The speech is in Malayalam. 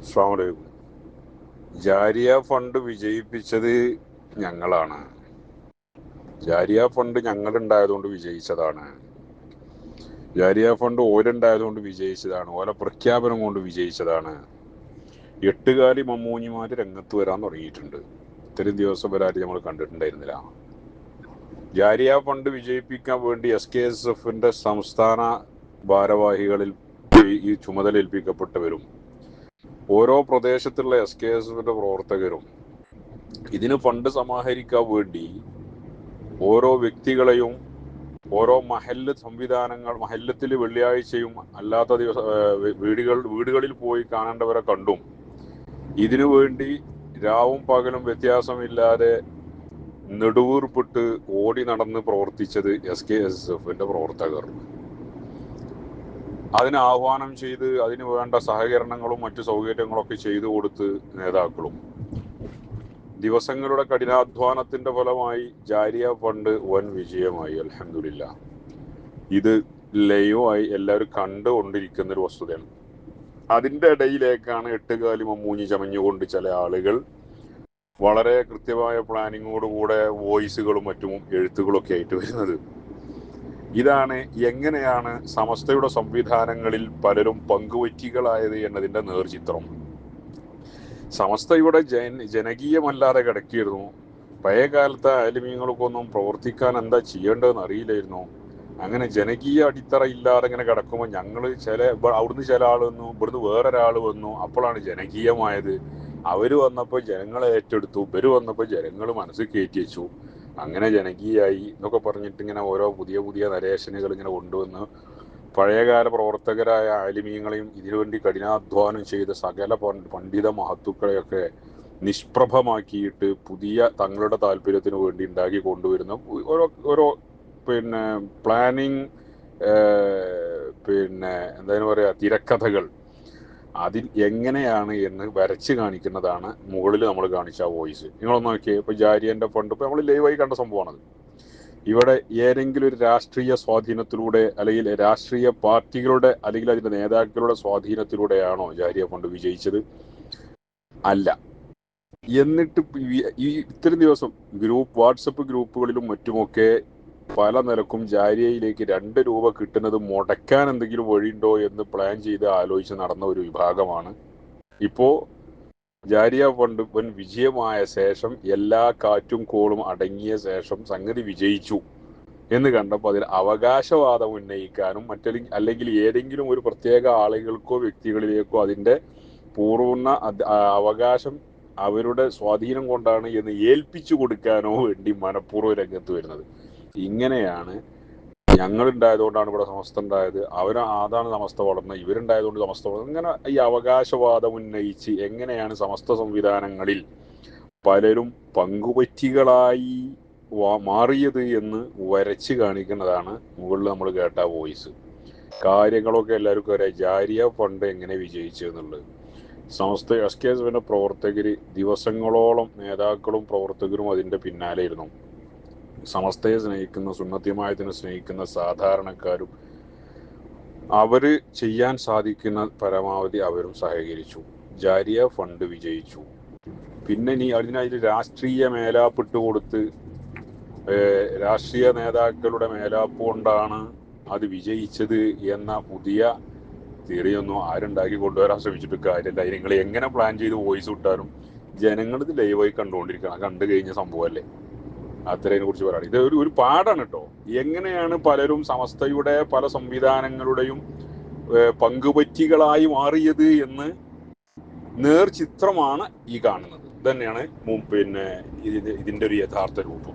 അസ്സലാമു അലൈക്കും. ജാരിയ ഫണ്ട് വിജയിപ്പിച്ചത് ഞങ്ങളാണ്. ജാരിയ ഫണ്ട് ഞങ്ങളുണ്ടായതുകൊണ്ട് വിജയിച്ചതാണ്. ജാരിയ ഫണ്ട് ഓരുണ്ടായതുകൊണ്ട് വിജയിച്ചതാണ്. ഓല പ്രഖ്യാപനം കൊണ്ട് വിജയിച്ചതാണ്. എട്ടുകാലി മമ്മൂഞ്ഞിമാര് രംഗത്ത് വരാൻ തുടങ്ങിയിട്ടുണ്ട്. ഇത്രയും ദിവസം വരാതെ നമ്മൾ കണ്ടിട്ടുണ്ടായിരുന്നില്ല. ജാരിയ ഫണ്ട് വിജയിപ്പിക്കാൻ വേണ്ടി SKSFന്റെ സംസ്ഥാന ഭാരവാഹികളിൽ ഈ ചുമതല ഏൽപ്പിക്കപ്പെട്ടവരും ഓരോ പ്രദേശത്തുള്ള SKSFന്റെ പ്രവർത്തകരും ഇതിന് ഫണ്ട് സമാഹരിക്കാൻ വേണ്ടി ഓരോ വ്യക്തികളെയും ഓരോ മഹല്ലത്തിൽ വെള്ളിയാഴ്ചയും അല്ലാത്ത വീടുകളിൽ പോയി കാണേണ്ടവരെ കണ്ടും ഇതിനു വേണ്ടി രാവും പകലും വ്യത്യാസമില്ലാതെ നെടുവീർപ്പിട്ട് ഓടി നടന്ന് പ്രവർത്തിച്ചത് SKSFന്റെ പ്രവർത്തകർ. അതിന് ആഹ്വാനം ചെയ്ത് അതിന് വേണ്ട സഹകരണങ്ങളും മറ്റു സൗകര്യങ്ങളൊക്കെ ചെയ്തു കൊടുത്ത് നേതാക്കളും. ദിവസങ്ങളുടെ കഠിനാധ്വാനത്തിന്റെ ഫലമായി ജാരിയ ഫണ്ട് വൻ വിജയമായി. അൽഹംദുലില്ലാ. ഇത് ലൈവായി എല്ലാവരും കണ്ടുകൊണ്ടിരിക്കുന്ന ഒരു വസ്തുതയാണ്. അതിന്റെ ഇടയിലേക്കാണ് എട്ടുകാലി മമ്മൂഞ്ഞി ചമഞ്ഞുകൊണ്ട് ചില ആളുകൾ വളരെ കൃത്യമായ പ്ലാനിങ്ങോടുകൂടെ വോയിസുകളും മറ്റും എഴുത്തുകളൊക്കെ ആയിട്ട് വരുന്നത്. ഇതാണ് എങ്ങനെയാണ് സമസ്തയുടെ സംവിധാനങ്ങളിൽ പലരും പങ്കുവറ്റികളായത് എന്നതിന്റെ നേർചിത്രം. സമസ്ത ഇവിടെ ജനകീയമല്ലാതെ കിടക്കിയിരുന്നു. പഴയ കാലത്തെ ആലിമീങ്ങൾക്കൊന്നും പ്രവർത്തിക്കാൻ എന്താ ചെയ്യേണ്ടതെന്ന് അറിയില്ലായിരുന്നു. അങ്ങനെ ജനകീയ അടിത്തറ ഇല്ലാതെ ഇങ്ങനെ കിടക്കുമ്പോൾ ഞങ്ങൾ അവിടുന്ന് ചില ആൾ വന്നു, ഇവിടുന്ന് വേറൊരാൾ വന്നു. അപ്പോഴാണ് ജനകീയമായത്. അവര് വന്നപ്പോൾ ജനങ്ങളെ ഏറ്റെടുത്തു, ഇവര് വന്നപ്പോൾ ജനങ്ങൾ മനസ്സിൽ കയറ്റി വെച്ചു. അങ്ങനെ ജനകീയായി എന്നൊക്കെ പറഞ്ഞിട്ട് ഇങ്ങനെ ഓരോ പുതിയ പുതിയ നരേഷനുകൾ ഇങ്ങനെ കൊണ്ടുവന്ന് പഴയകാല പ്രവർത്തകരായ ആലിമീങ്ങളെയും ഇതിനുവേണ്ടി കഠിനാധ്വാനം ചെയ്ത സകല പണ്ഡിത മഹത്തുക്കളെയൊക്കെ നിഷ്പ്രഭമാക്കിയിട്ട് പുതിയ തങ്ങളുടെ താല്പര്യത്തിന് വേണ്ടി ഉണ്ടാക്കി കൊണ്ടുവരുന്ന ഓരോ പ്ലാനിങ് എന്താ പറയുക തിരക്കഥകൾ അതിൽ എങ്ങനെയാണ് എന്ന് വരച്ച് കാണിക്കുന്നതാണ് മുകളിൽ നമ്മൾ കാണിച്ച വോയിസ്. നിങ്ങളൊന്ന് നോക്കിയേ. ഇപ്പൊ ജാരിയന്റെ ഫണ്ട് ഇപ്പൊ നമ്മൾ ലൈവായി കണ്ട സംഭവമാണത്. ഇവിടെ ഏതെങ്കിലും ഒരു രാഷ്ട്രീയ സ്വാധീനത്തിലൂടെ അല്ലെങ്കിൽ രാഷ്ട്രീയ പാർട്ടികളുടെ അല്ലെങ്കിൽ അതിന്റെ നേതാക്കളുടെ സ്വാധീനത്തിലൂടെയാണോ ജാരിയ ഫണ്ട് വിജയിച്ചത്? അല്ല. എന്നിട്ട് ഈ ഇത്രയും ദിവസം വാട്സപ്പ് ഗ്രൂപ്പുകളിലും മറ്റുമൊക്കെ പല നിലക്കും ജാരിയയിലേക്ക് 2 രൂപ കിട്ടുന്നത് മുടക്കാൻ എന്തെങ്കിലും വഴിയുണ്ടോ എന്ന് പ്ലാൻ ചെയ്ത് ആലോചിച്ച് നടന്ന ഒരു വിഭാഗമാണ്. ഇപ്പോ ജാരിയ ഫണ്ട് വൻ വിജയമായ ശേഷം എല്ലാ കാറ്റും കോളും അടങ്ങിയ ശേഷം സംഗതി വിജയിച്ചു എന്ന് കണ്ടപ്പോൾ അതിൽ അവകാശവാദം ഉന്നയിക്കാനും അല്ലെങ്കിൽ ഏതെങ്കിലും ഒരു പ്രത്യേക ആളുകൾക്കോ വ്യക്തികളിലേക്കോ അതിന്റെ പൂർണ്ണ അവകാശം അവരുടെ സ്വാധീനം കൊണ്ടാണ് എന്ന് ഏൽപ്പിച്ചു കൊടുക്കാനോ വേണ്ടി മനഃപൂർവ്വം രംഗത്ത് വരുന്നത്. ഇങ്ങനെയാണ് ഞങ്ങളുണ്ടായതുകൊണ്ടാണ് ഇവിടെ സമസ്ത ഉണ്ടായത്, അതാണ് സമസ്ത വളർന്നത്, ഇവരുണ്ടായതുകൊണ്ട് സമസ്ത വളർന്നത്. ഇങ്ങനെ ഈ അവകാശവാദം ഉന്നയിച്ച് എങ്ങനെയാണ് സമസ്ത സംവിധാനങ്ങളിൽ പലരും പങ്കുപറ്റികളായി മാറിയത് എന്ന് വരച്ച് കാണിക്കുന്നതാണ് മുകളിൽ നമ്മൾ കേട്ട വോയിസ്. കാര്യങ്ങളൊക്കെ എല്ലാവർക്കും അറിയാം. ജാരിയ ഫണ്ട് എങ്ങനെ വിജയിച്ചു എന്നുള്ളത്. സമസ്ത SKSFന്റെ പ്രവർത്തകര് ദിവസങ്ങളോളം നേതാക്കളും പ്രവർത്തകരും അതിന്റെ പിന്നാലെ ഇരുന്നു. സമസ്തയെ സ്നേഹിക്കുന്ന സുന്നത്തിയമായതിനെ സ്നേഹിക്കുന്ന സാധാരണക്കാരും അവര് ചെയ്യാൻ സാധിക്കുന്ന പരമാവധി അവരും സഹകരിച്ചു. ജാരിയ ഫണ്ട് വിജയിച്ചു. പിന്നെ അതിനായിട്ട് രാഷ്ട്രീയ മേലാപ്പിട്ട് കൊടുത്ത് രാഷ്ട്രീയ നേതാക്കളുടെ മേലാപ്പ് കൊണ്ടാണ് അത് വിജയിച്ചത് എന്ന പുതിയ തിയറിയൊന്നും ആരുണ്ടാക്കി കൊണ്ടുവരാൻ ശ്രമിച്ചിട്ട് കാര്യമില്ല. നിങ്ങൾ എങ്ങനെ പ്ലാൻ ചെയ്ത് വോയിസ് വിട്ടാലും ജനങ്ങൾ ഇത് ലൈവായി കണ്ടുകൊണ്ടിരിക്കണം. കണ്ടു കഴിഞ്ഞ സംഭവമല്ലേ. അത്രേനെ കുറിച്ച് പറയാണ്. ഇത് ഒരു പാടാണ് കേട്ടോ. എങ്ങനെയാണ് പലരും സമസ്തയുടെ പല സംവിധാനങ്ങളുടെയും പങ്കുപറ്റികളായി മാറിയത് എന്ന് നേർചിത്രമാണ് ഈ കാണുന്നത്. ഇത് തന്നെയാണ് ഇതിന്റെ ഒരു യഥാർത്ഥ രൂപം.